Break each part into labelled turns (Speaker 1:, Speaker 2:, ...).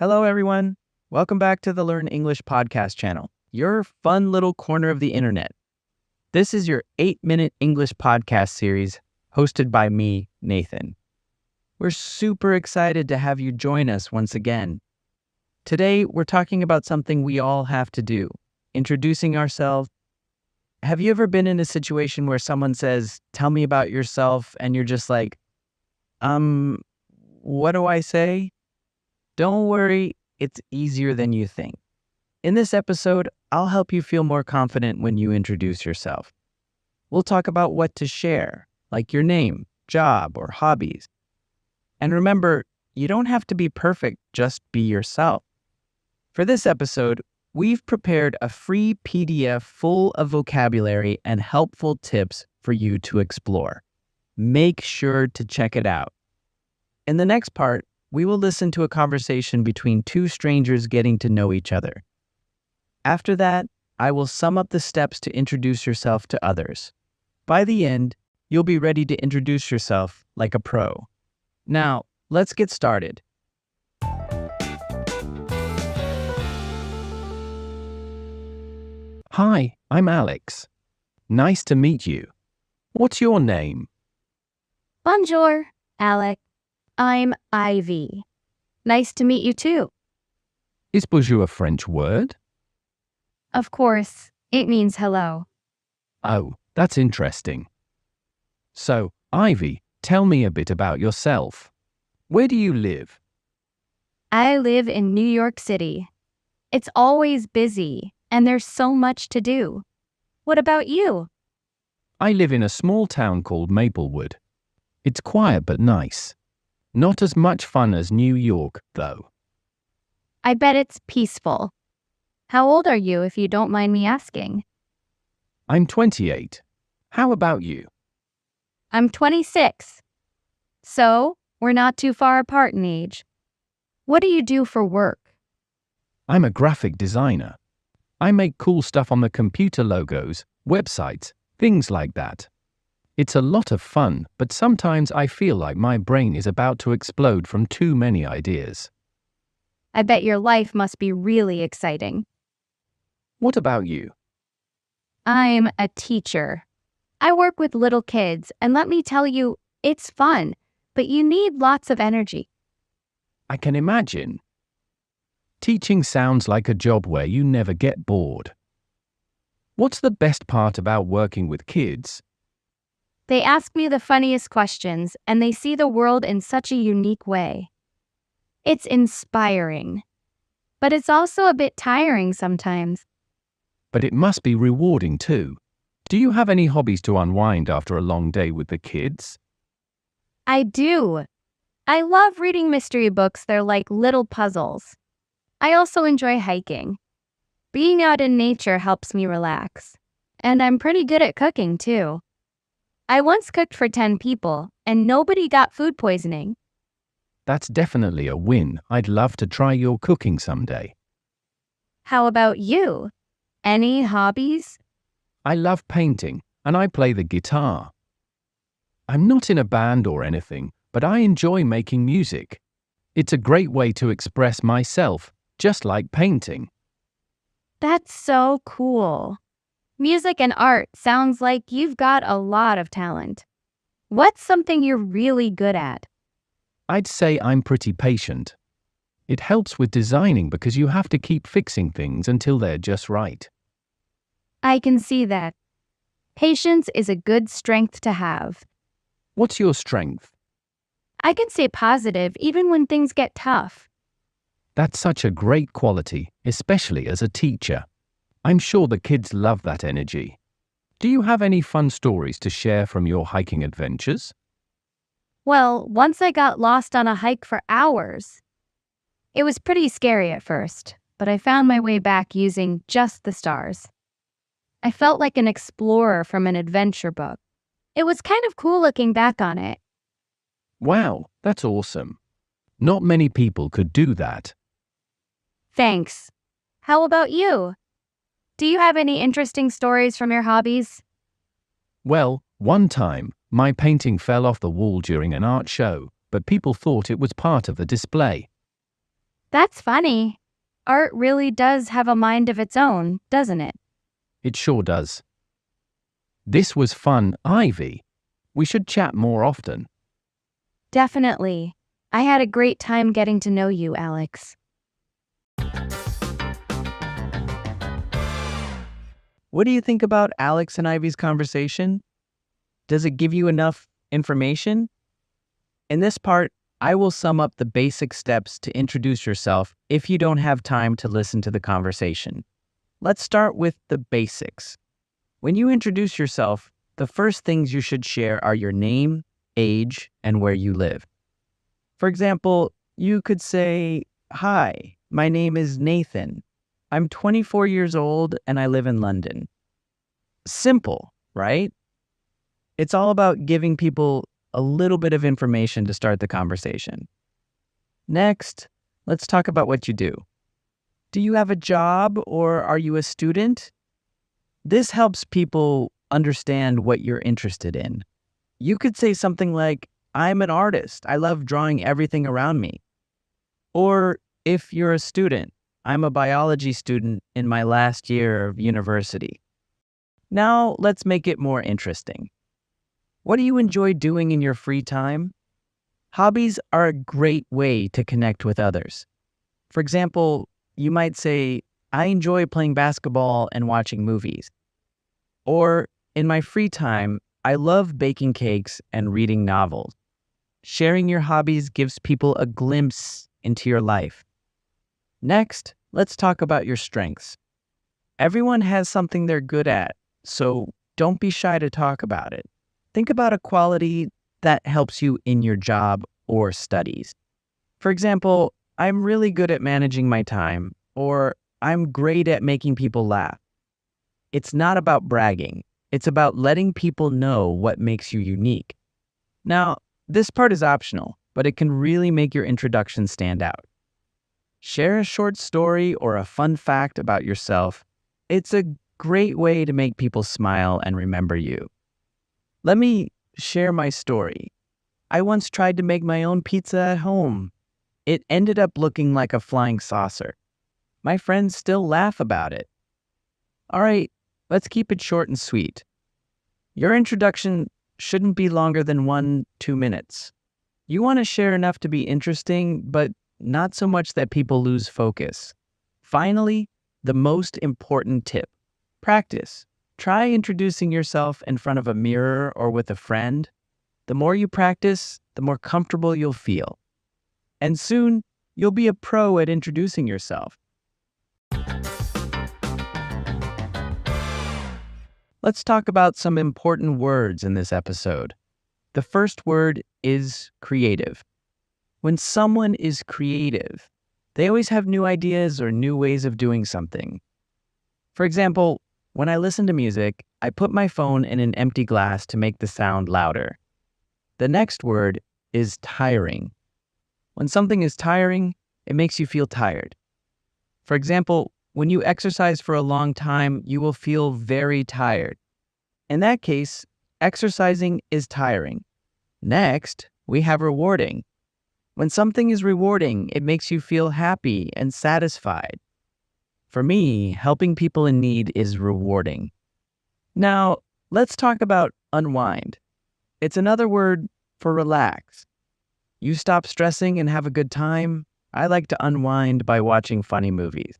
Speaker 1: Hello, everyone. Welcome back to the Learn English podcast channel, your fun little corner of the internet. This is your 8-minute English podcast series hosted by me, Nathan. We're super excited to have you join us once again. Today, we're talking about something we all have to do, introducing ourselves. Have you ever been in a situation where someone says, "Tell me about yourself," and you're just like, what do I say? Don't worry, it's easier than you think. In this episode, I'll help you feel more confident when you introduce yourself. We'll talk about what to share, like your name, job, or hobbies. And remember, you don't have to be perfect, just be yourself. For this episode, we've prepared a free PDF full of vocabulary and helpful tips for you to explore. Make sure to check it out. In the next part, we will listen to a conversation between two strangers getting to know each other. After that, I will sum up the steps to introduce yourself to others. By the end, you'll be ready to introduce yourself like a pro. Now, let's get started.
Speaker 2: Hi, I'm Alex. Nice to meet you. What's your name?
Speaker 3: Bonjour, Alec. I'm Ivy. Nice to meet you too.
Speaker 2: Is bonjour a French word?
Speaker 3: Of course, it means hello.
Speaker 2: Oh, that's interesting. So, Ivy, tell me a bit about yourself. Where do you live?
Speaker 3: I live in New York City. It's always busy, and there's so much to do. What about you?
Speaker 2: I live in a small town called Maplewood. It's quiet but nice. Not as much fun as New York, though.
Speaker 3: I bet it's peaceful. How old are you, if you don't mind me asking?
Speaker 2: I'm 28. How about you?
Speaker 3: I'm 26. So, we're not too far apart in age. What do you do for work?
Speaker 2: I'm a graphic designer. I make cool stuff on the computer, logos, websites, things like that. It's a lot of fun, but sometimes I feel like my brain is about to explode from too many ideas.
Speaker 3: I bet your life must be really exciting.
Speaker 2: What about you?
Speaker 3: I'm a teacher. I work with little kids, and let me tell you, it's fun, but you need lots of energy.
Speaker 2: I can imagine. Teaching sounds like a job where you never get bored. What's the best part about working with kids?
Speaker 3: They ask me the funniest questions, and they see the world in such a unique way. It's inspiring, but it's also a bit tiring sometimes.
Speaker 2: But it must be rewarding too. Do you have any hobbies to unwind after a long day with the kids?
Speaker 3: I do. I love reading mystery books. They're like little puzzles. I also enjoy hiking. Being out in nature helps me relax. And I'm pretty good at cooking too. I once cooked for 10 people, and nobody got food poisoning.
Speaker 2: That's definitely a win. I'd love to try your cooking someday.
Speaker 3: How about you? Any hobbies?
Speaker 2: I love painting, and I play the guitar. I'm not in a band or anything, but I enjoy making music. It's a great way to express myself, just like painting.
Speaker 3: That's so cool. Music and art sounds like you've got a lot of talent. What's something you're really good at?
Speaker 2: I'd say I'm pretty patient. It helps with designing because you have to keep fixing things until they're just right.
Speaker 3: I can see that. Patience is a good strength to have.
Speaker 2: What's your strength?
Speaker 3: I can stay positive even when things get tough.
Speaker 2: That's such a great quality, especially as a teacher. I'm sure the kids love that energy. Do you have any fun stories to share from your hiking adventures?
Speaker 3: Well, once I got lost on a hike for hours. It was pretty scary at first, but I found my way back using just the stars. I felt like an explorer from an adventure book. It was kind of cool looking back on it.
Speaker 2: Wow, that's awesome. Not many people could do that.
Speaker 3: Thanks. How about you? Do you have any interesting stories from your hobbies?
Speaker 2: Well, one time, my painting fell off the wall during an art show, but people thought it was part of the display.
Speaker 3: That's funny. Art really does have a mind of its own, doesn't it?
Speaker 2: It sure does. This was fun, Ivy. We should chat more often.
Speaker 3: Definitely. I had a great time getting to know you, Alex.
Speaker 1: What do you think about Alex and Ivy's conversation? Does it give you enough information? In this part, I will sum up the basic steps to introduce yourself if you don't have time to listen to the conversation. Let's start with the basics. When you introduce yourself, the first things you should share are your name, age, and where you live. For example, you could say, "Hi, my name is Nathan. I'm 24 years old and I live in London." Simple, right? It's all about giving people a little bit of information to start the conversation. Next, let's talk about what you do. Do you have a job or are you a student? This helps people understand what you're interested in. You could say something like, "I'm an artist. I love drawing everything around me." Or if you're a student, "I'm a biology student in my last year of university." Now, let's make it more interesting. What do you enjoy doing in your free time? Hobbies are a great way to connect with others. For example, you might say, "I enjoy playing basketball and watching movies." Or, "In my free time, I love baking cakes and reading novels." Sharing your hobbies gives people a glimpse into your life. Next, let's talk about your strengths. Everyone has something they're good at, so don't be shy to talk about it. Think about a quality that helps you in your job or studies. For example, "I'm really good at managing my time," or "I'm great at making people laugh." It's not about bragging. It's about letting people know what makes you unique. Now, this part is optional, but it can really make your introduction stand out. Share a short story or a fun fact about yourself. It's a great way to make people smile and remember you. Let me share my story. I once tried to make my own pizza at home. It ended up looking like a flying saucer. My friends still laugh about it. All right, let's keep it short and sweet. Your introduction shouldn't be longer than 1-2 minutes. You want to share enough to be interesting, but not so much that people lose focus. Finally, the most important tip: practice. Try introducing yourself in front of a mirror or with a friend. The more you practice, the more comfortable you'll feel. And soon, you'll be a pro at introducing yourself. Let's talk about some important words in this episode. The first word is creative. When someone is creative, they always have new ideas or new ways of doing something. For example, when I listen to music, I put my phone in an empty glass to make the sound louder. The next word is tiring. When something is tiring, it makes you feel tired. For example, when you exercise for a long time, you will feel very tired. In that case, exercising is tiring. Next, we have rewarding. When something is rewarding, it makes you feel happy and satisfied. For me, helping people in need is rewarding. Now, let's talk about unwind. It's another word for relax. You stop stressing and have a good time. I like to unwind by watching funny movies.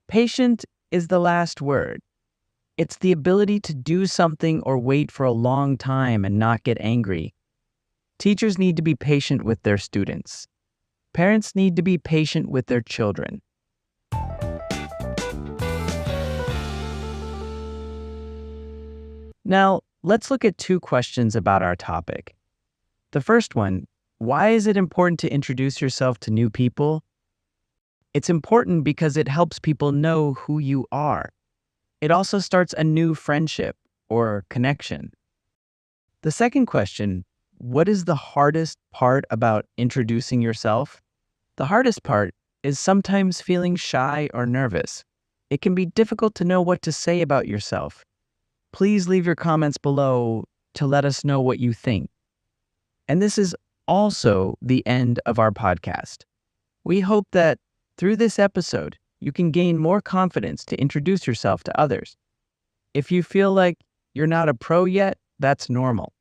Speaker 1: Patient is the last word. It's the ability to do something or wait for a long time and not get angry. Teachers need to be patient with their students. Parents need to be patient with their children. Now, let's look at 2 questions about our topic. The first one, why is it important to introduce yourself to new people? It's important because it helps people know who you are. It also starts a new friendship or connection. The second question, what is the hardest part about introducing yourself? The hardest part is sometimes feeling shy or nervous. It can be difficult to know what to say about yourself. Please leave your comments below to let us know what you think. And this is also the end of our podcast. We hope that through this episode, you can gain more confidence to introduce yourself to others. If you feel like you're not a pro yet, that's normal.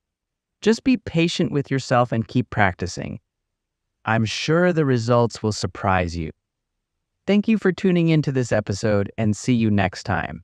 Speaker 1: Just be patient with yourself and keep practicing. I'm sure the results will surprise you. Thank you for tuning into this episode, and see you next time.